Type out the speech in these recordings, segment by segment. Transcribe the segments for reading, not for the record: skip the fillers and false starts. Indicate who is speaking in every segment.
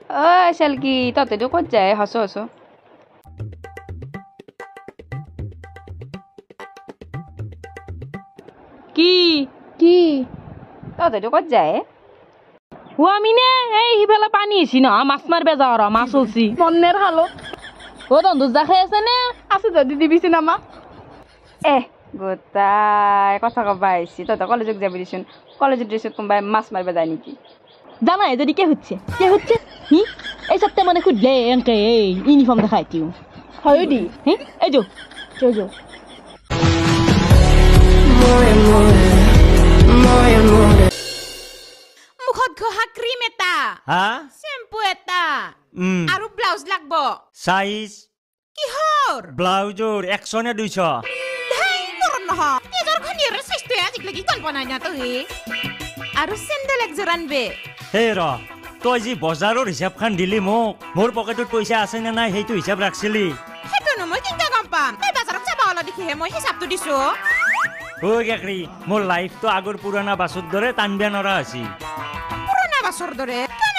Speaker 1: অ' চেলকি তহঁতেতো ক'ত যায় হচ হচ
Speaker 2: কি
Speaker 3: কি
Speaker 1: তহঁতেতো ক'ত যায়
Speaker 2: আমি নে এই সিফালে পানী আহিছি ন মাছ মাৰিব যাওঁ আৰু মাছ ওলছি
Speaker 3: মন্নেৰ খালো
Speaker 2: অ' তহঁতৰ যা খাই আছে নে
Speaker 3: আছে যদি দিবিচোন আমাক
Speaker 1: গোটাই কথা ক'বা আহিছি তহঁতৰ কলেজত যাবি দেচোন কলেজত ড্ৰেছত কোনোবাই মাছ মাৰিব যায় নেকি
Speaker 2: জানাই যদি কে হচ্ছে হি এই সপ্তাহ মানে খুদলে এনকে এই ইউনিফর্ম দেখাই দিও
Speaker 3: হয় দি
Speaker 2: হি এই যো
Speaker 3: যো
Speaker 4: মুখত ঘহা ক্ৰীম এটা
Speaker 5: হা
Speaker 4: শ্যাম্পু এটা আৰু ব্লাউজ লাগব
Speaker 5: সাইজ
Speaker 4: কিহৰ
Speaker 5: ব্লাউজৰ 100 নে 200
Speaker 4: হেই মোৰ নহয় নিজৰ খনিৰে সাইজটো আজিলৈকে কল্পনা নাই তই আৰু চেণ্ডেল একযোৰ আনবে
Speaker 5: হে ৰ তই যি বজাৰৰ হিচাপখান দিলি মোক মোৰ পকেটত পইচা আছে নে নাই সেইটো হিচাপ ৰাখছিলি
Speaker 4: সেইটোনো মই কেতিয়া গম পাম তই বজাৰত যাব ওলা দেখিহে মই হিচাপটো দিছো
Speaker 5: ঐ কেকৰি মোৰ লাইফটো আগৰ পুৰণা বাছৰ দৰে টানবিয়া নৰা হৈছি
Speaker 4: পুৰণা বাছৰ দৰে কেন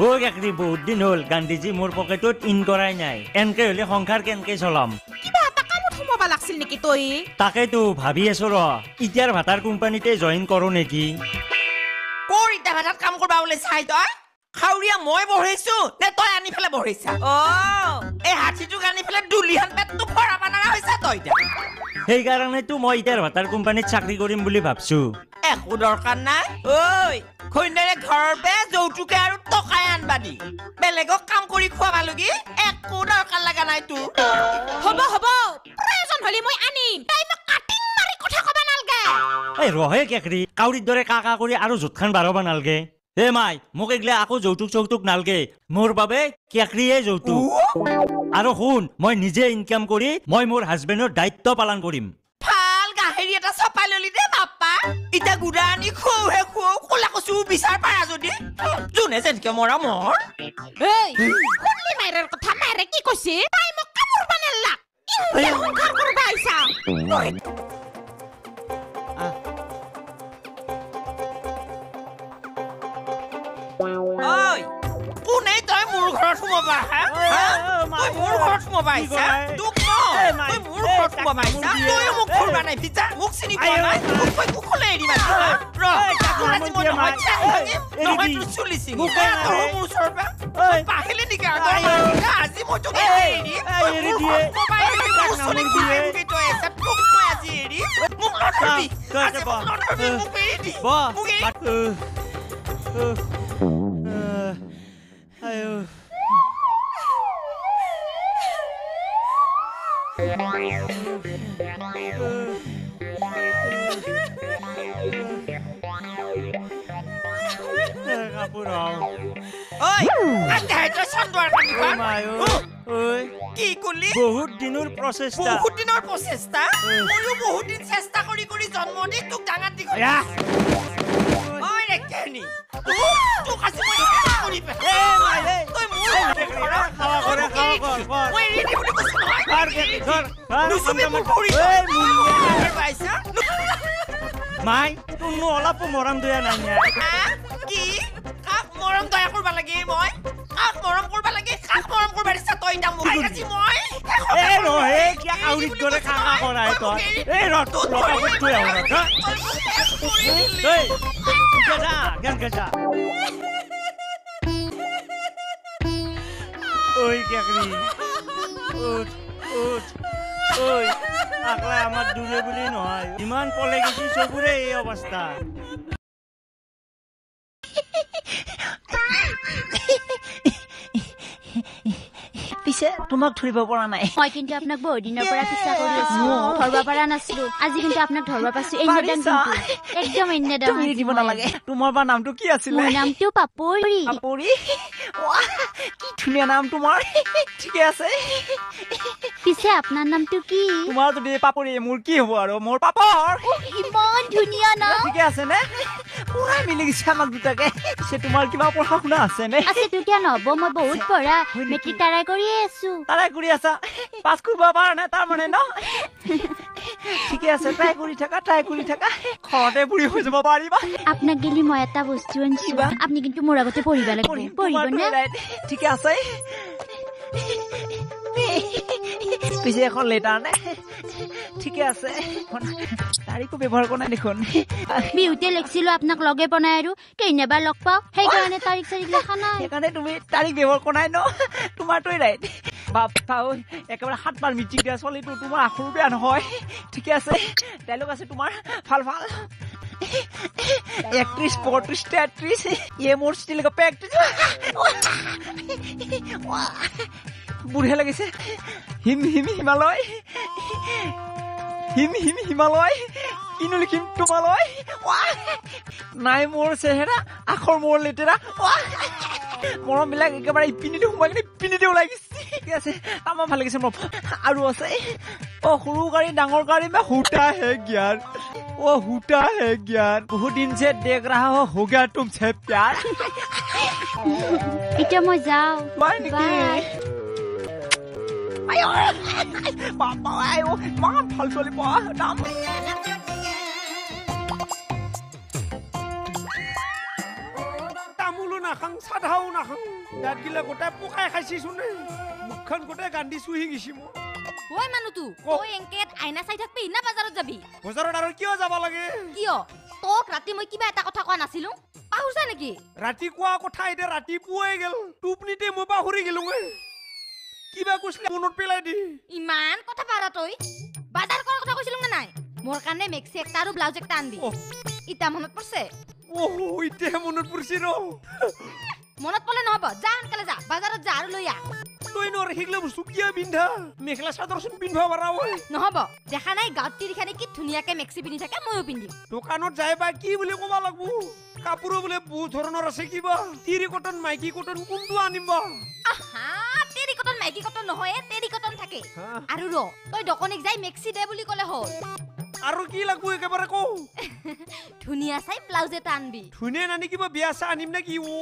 Speaker 5: ঐ কেকৰি বহুত দিন হ'ল গান্ধীজী মোৰ পকেটত ইন কৰাই নাই এনকে হলে সংসাৰ কেনকে চলাম
Speaker 4: কিবা এটা কামত সোমাবা লাগছিল নেকি তই
Speaker 5: তাকেতো ভাবি আছো ৰ ইতিয়াৰ ভাটাৰ কোম্পানীতে জইন কৰো নেকি
Speaker 6: কোৰ ইটা ভাটাত কাম কৰবা ওলাই চাই তই খাউৰিয়া মই বঢ়াইছো নে তই আনি ফেলে বঢ়াইছা এই হাতীটোক আনি ফেলে দুলিহান পেটটো ভৰাবা নাৰা হৈছা তই এতিয়া
Speaker 5: সেইকাৰণেতো মই ইতিয়াৰ ভাটাৰ কোম্পানীত চাকৰি কৰিম বুলি ভাবছো
Speaker 6: একো দৰকাৰ নাই ঐ খৈন্দাৰে ঘৰৰ পে যৌতুকে আৰু টকাই আনবা দি বেলেগক কাম কৰি খোৱাবা লগি একো দৰকাৰ লাগা নাই তোৰ
Speaker 4: হ'ব প্ৰয়োজন হলি মই আনিম তই মোক কাটিং মাৰি কথা কবা নালগে
Speaker 5: এই ৰহে কেকৰি কাউৰীৰ দৰে কাকা কৰি আৰু জোতখান বাঢ়বা নালগে হে মাই মোক এগলে আকৌ যৌতুক নালগে মোৰ বাবে কেকৰিয়ে যৌতুক আৰু শুন মই নিজে ইনকাম কৰি মই মোৰ হাজবেণ্ডৰ দায়িত্ব পালন কৰিম
Speaker 6: ভাল গাহেৰি এটা চপাই ললি দে বাপ্পা ইটা গুড়া আনি খুৱে কোলা কচু বিচাৰ পাৰা যদি যোনে যেনকে মৰা মৰ
Speaker 4: এই শুনলি মাইৰৰ কথা মাইৰে কি কৈছে তাই মোক কাপোৰ বানালা ইনকে সংসাৰ কৰবা আইছা
Speaker 6: ঐ কোনে তই মোৰ ঘৰত সোমাবা তই মোৰ ঘৰত সোমাবা আহিছা তোক তই মোৰ ঘৰত সোমাবা আহিছা তইও মোক ঘৰবা নাই পিতা মোক চিনি পোৱা নাই মোক কৈ কুকুলে এৰি মাৰিছা আজি মই নহয় তোৰ চুলি চিঙি তোৰ মোৰ ওচৰৰ পৰা তই পাহিলি নেকি আজি মই তোক এৰি মোৰ চুলি কুকুলে তই এছা তোক মই আজি এৰি মোক নধৰবি আজি মোক নধৰবি মোক এৰি দি মোক এৰি
Speaker 5: আয়ো কাপোৰ
Speaker 6: কি কলি
Speaker 5: বহুত দিনৰ প্ৰচেষ্টা
Speaker 6: ময়ো বহুত দিন চেষ্টা কৰি জন্ম দি তোক ডাঙৰ দীঘল তোক আজি মই কৰি তই মোৰ মই এৰি দি বুলি কৈছো
Speaker 5: মাই তোৰ অলপ মৰম দয়া নাই
Speaker 6: কি কাক মৰম দয়া কৰবা লাগে মই কাক মৰম কৰবা লাগে কাক মৰম কৰবা দিছা তই ইটা মোক আজি মই
Speaker 5: এই ৰহে কি আউৰিত গলে কাকা কৰাই তই এই ৰ তোৰ লগত থৈ আহ এই গজা গজা ওই কেকরি উঠ ওই আকলা আমার দূরে বলি নয় ইমান পলে গেছি সবুরে এই অবস্থা
Speaker 7: পিছে তোমাক ধৰিব পৰা নাই
Speaker 8: মই কিন্তু আপোনাক বহুত দিনৰ পৰা পিছা কৰি আছো ধৰবা পৰা নাছিলো আজি কিন্তু আপোনাক ধৰবা পাইছো একদম
Speaker 7: তুমি দিব নালাগে তোমাৰ বা নামটো কি আছিল
Speaker 8: মোৰ নামটো পাপৰি
Speaker 7: কি ধুনীয়া নাম তোমাৰ ঠিকে আছে
Speaker 8: পিছে আপোনাৰ নামটো কি
Speaker 7: তোমাৰ যদি পাপৰি মোৰ কি হ'ব আৰু মোৰ পাপৰ
Speaker 8: ইমান ধুনীয়া নাম
Speaker 7: ঠিকে আছে নে পুৰা মিলি গৈছে আমাক দুটাকে পিছে তোমাৰ কিবা পঢ়া শুনা আছে নে
Speaker 8: আছে তো কিয় নহ'ব মই বহুত পঢ়া মেট্ৰিক ট্ৰাই কৰিয়ে আছো
Speaker 7: তাৰাই কৰি আছা পাছ কৰিব পাৰা নাই তাৰ মানে ন ঠিকে আছে ট্ৰাই কৰি থাকা ঘৰতে পঢ়ি হৈ যাব পাৰিবা
Speaker 8: আপোনাক গেলি মই এটা বস্তু আনিছো আপুনি কিন্তু মোৰ আগতে পঢ়িব লাগিব পঢ়িব না
Speaker 7: ঠিকে আছে পিছে এখন লেটাৰ নে ঠিকে আছে তাৰিখো ব্যৱহাৰ কৰা নাই দেখোন
Speaker 8: বিহুতে লিখিছিলো আপোনাক লগে বনাই আৰু কেইনাবাৰ লগ পাওঁ সেইকাৰণে তাৰিখ চাৰিখ লেখা নাই
Speaker 7: সেইকাৰণে তুমি তাৰিখ ব্যৱহাৰ কৰা নাই ন তোমাৰটোৱে ৰাইট বাপ্পা ঐ একেবাৰে 7 বাৰ মিটিং দিয়া ছোৱালীটো তোমাৰ আখৰো বেয়া নহয় ঠিকে আছে ডাইলগ আছে তোমাৰ ভাল 31, 32, 33 ये मोर स्टिल का प्रैक्टिस बुढ़िया लगे से हिम हिमालय हिमालय किनु लिखिम তোমালয় নাই মোৰ চেহেৰা আখৰ মোৰ লেটেৰা মৰম বিলাক একেবাৰে ইপিনিতে সোমাই কিনে ইপিনিতে ওলাই গৈছে ঠিক আছে তামা ভাল লাগিছে মোৰ আৰু আছে অ সৰু গাড়ী ডাঙৰ গাড়ী में होता है ज्ञान वो होता है ज्ञान बहुत दिन से देख रहा हो गया तुमसे प्यार
Speaker 8: এতিয়া মই যাওঁ
Speaker 7: बाय निकी आयो बाबा आयो मान फल चली पा नाम
Speaker 9: তামুলো নাখাং সাধাও নাখাং দাঁত গিলা গোটাই পকাই খাইছিছো নে মুখখন গোটাই গান্ধি চুহি গেছি মোৰ
Speaker 10: ওই মানুহটো তই এংকেত আইনা চাই থাকবি না বাজাৰত যাবি
Speaker 9: বজাৰত আৰু কিয় যাব লাগে
Speaker 10: কিয় তোক ৰাতি মই কিবা এটা কথা কোৱা নাছিলো পাহুছা নেকি
Speaker 9: ৰাতি কোৱা কথা এতিয়া ৰাতি পুৱাই গেল টুপনিতে মই পাহৰি গেলো কিবা কৈছিলে মনত পেলাই দি
Speaker 10: ইমান কথা পাৰা তই বাজাৰ কৰাৰ কথা কৈছিলো না নাই মোৰ কাৰণে মেক্সি একটা আৰু ব্লাউজ একটা আনবি ইটা মনত পৰছে
Speaker 9: ওহো ইতে মনত পৰছি ৰ
Speaker 10: মনত পৰলে নহব যা আনকালে যা বাজাৰত যা আৰু লৈ আ
Speaker 9: তই নৰ হিগলা বস্তু কিয়া পিন্ধা মেখলা চাদৰচোন পিন্ধবা পাৰা ঐ
Speaker 10: নহব দেখা নাই গাঁৱত তিৰিখানে কি ধুনীয়াকে মেক্সি পিন্ধি থাকে ময়ো পিন্ধিম
Speaker 9: দোকানত যাই বা কি বুলি ক'বা লাগবো কাপোৰো বোলে বহুত ধৰণৰ আছে কিবা তিৰি কটন মাইকি কটন কোনটো আনিম বা
Speaker 10: আহা তেৰি কটন মাইকি কটন নহয় তেৰি কটন থাকে আৰু ৰ তই দোকানিক যাই মেক্সি দে বুলি ক'লে হ'ল
Speaker 9: আৰু কি লাগবো একেবাৰে কও
Speaker 10: ধুনীয়া চাই ব্লাউজ এটা আনবি
Speaker 9: ধুনীয়া নানি কিবা বিয়া চা আনিম নে কি ও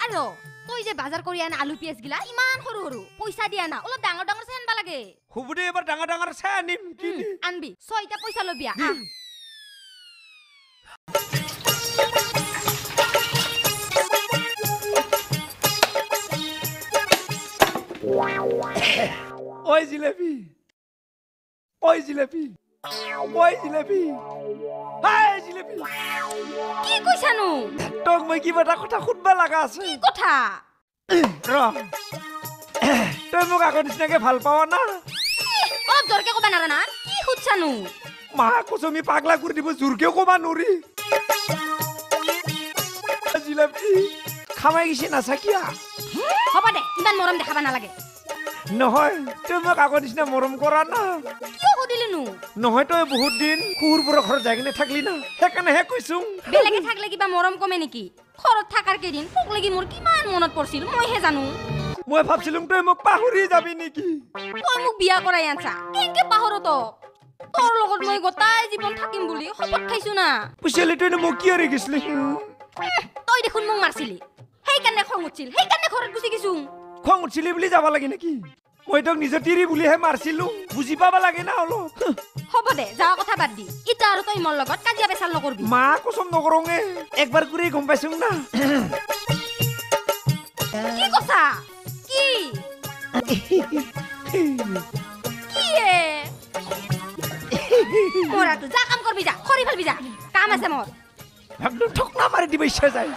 Speaker 10: আৰু তই যে বাজাৰ কৰি আনা আলু পিয়াজ গিলা ইমান সৰু সৰু পইচা দিয়া না অলপ ডাঙৰ ডাঙৰ চাই আনবা লাগে
Speaker 9: খুবুদে এবাৰ ডাঙৰ ডাঙৰ চাই আনিম কি
Speaker 10: আনবি ছয়টা পইচা লবি আ
Speaker 9: ওই জিলেপি ওই জিলেপি ওই জিলেপি হাই জিলেপি
Speaker 10: কি কইছানো
Speaker 9: তোক মই কিবা এটা কথা খুদবা লাগা আছে
Speaker 10: কি কথা
Speaker 9: ৰ তই মোক আগৰ নিচিনাকে ভাল পাৱা না
Speaker 10: অলপ জোৰকে কবা নাৰা না কি খুদছানো
Speaker 9: মা কুচমি পাগলা কৰি দিব জোৰকে কবা নৰি জিলেপি খামাই গেছি নাচাকিয়া
Speaker 10: হ'ব দে ইমান মৰম দেখাবা নালাগে
Speaker 9: নহয় তই মোক আগৰ নিচিনা মৰম কৰা না
Speaker 10: কিয় সুধিলিনো
Speaker 9: নহয় তই বহুত দিন কুকুৰবোৰৰ ঘৰত যাই কিনে থাকলি না সেইকাৰণেহে কৈছো
Speaker 10: বেলেগে থাকলে কিবা মৰম কমে নেকি ঘৰত থাকাৰ কেইদিন তোক লাগি মোৰ কিমান মনত পৰিছিল মইহে জানো
Speaker 9: মই ভাবছিলুম তই মোক পাহৰি যাবি নেকি
Speaker 10: তই মোক বিয়া কৰাই আনছা কেনেকে পাহৰো তক তোৰ লগত মই গোটাই জীৱন থাকিম বুলি শপত খাইছো না
Speaker 9: পুছেলি তই মোক কিয় ৰেগিছলি
Speaker 10: তই দেখোন মোক মাৰছিলি সেইকাৰণে খং উঠিছিল সেইকাৰণে ঘৰত গুচি গৈছো
Speaker 9: খং উঠিলি বুলি যাব লাগে নেকি মই তোক নিজৰ তিৰি বুলিহে মাৰছিলো বুজি পাবা লাগে না অলপ
Speaker 10: হ'ব দে যাৱা কথা বাদ দি ইটা আৰু তই মোৰ লগত কাজিয়া পেচাল নকৰবি
Speaker 9: মা কসম নকৰোঙে একবাৰ কৰি গম পাইছোং না
Speaker 10: কি কথা কি কিয়ে মোৰা তো যা কাম কৰবি যা খৰি ফেলবি যা কাম আছে মোৰ
Speaker 9: একদম ঠকনা মাৰি দিব ইচ্ছা যায়